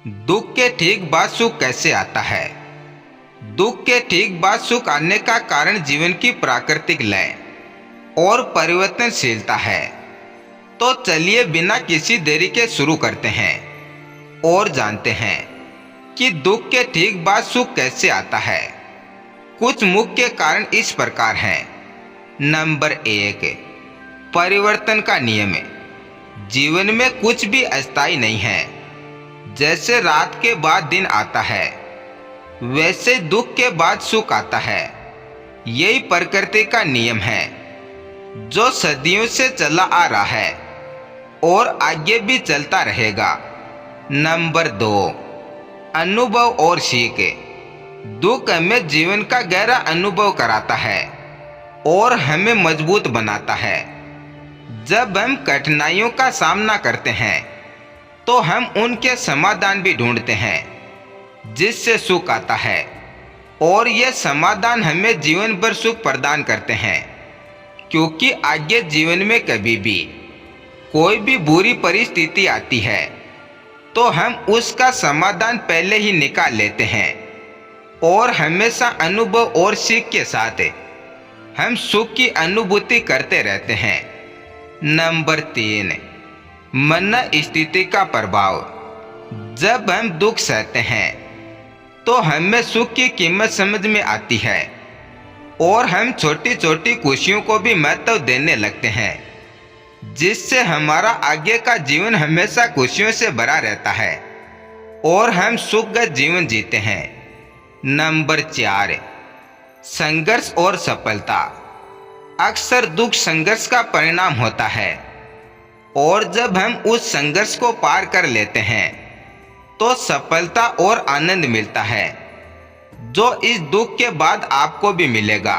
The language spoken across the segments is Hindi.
दुख के ठीक बाद सुख कैसे आता है? दुख के ठीक बाद सुख आने का कारण जीवन की प्राकृतिक लय और परिवर्तनशीलता है। तो चलिए बिना किसी देरी के शुरू करते हैं और जानते हैं कि दुख के ठीक बाद सुख कैसे आता है। कुछ मुख्य कारण इस प्रकार हैं। नंबर 1, परिवर्तन का नियम। जीवन में कुछ भी अस्थायी नहीं है। जैसे रात के बाद दिन आता है, वैसे दुख के बाद सुख आता है। यही प्रकृति का नियम है जो सदियों से चला आ रहा है और आगे भी चलता रहेगा। नंबर 2, अनुभव और सीख। दुख हमें जीवन का गहरा अनुभव कराता है और हमें मजबूत बनाता है। जब हम कठिनाइयों का सामना करते हैं तो हम उनके समाधान भी ढूंढते हैं, जिससे सुख आता है और यह समाधान हमें जीवन भर सुख प्रदान करते हैं। क्योंकि आगे जीवन में कभी भी कोई भी बुरी परिस्थिति आती है तो हम उसका समाधान पहले ही निकाल लेते हैं और हमेशा अनुभव और सीख के साथ हम सुख की अनुभूति करते रहते हैं। नंबर 3, मन स्थिति का प्रभाव। जब हम दुख सहते हैं तो हमें सुख की कीमत समझ में आती है और हम छोटी छोटी खुशियों को भी महत्व देने लगते हैं, जिससे हमारा आगे का जीवन हमेशा खुशियों से भरा रहता है और हम सुखद जीवन जीते हैं। नंबर 4, संघर्ष और सफलता। अक्सर दुख संघर्ष का परिणाम होता है और जब हम उस संघर्ष को पार कर लेते हैं तो सफलता और आनंद मिलता है, जो इस दुख के बाद आपको भी मिलेगा।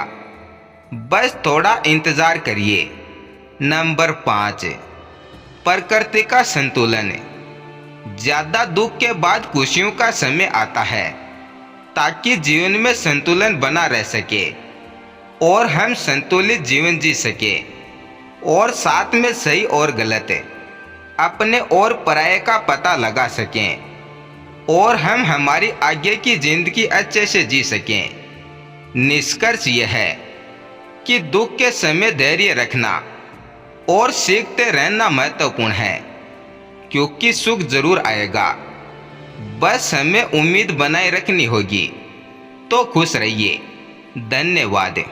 बस थोड़ा इंतजार करिए। नंबर 5, प्रकृति का संतुलन। ज्यादा दुख के बाद खुशियों का समय आता है ताकि जीवन में संतुलन बना रह सके और हम संतुलित जीवन जी सके और साथ में सही और गलत अपने और पराये का पता लगा सकें और हम हमारी आगे की जिंदगी अच्छे से जी सकें। निष्कर्ष यह है कि दुख के समय धैर्य रखना और सीखते रहना महत्वपूर्ण है, क्योंकि सुख जरूर आएगा। बस हमें उम्मीद बनाए रखनी होगी। तो खुश रहिए। धन्यवाद।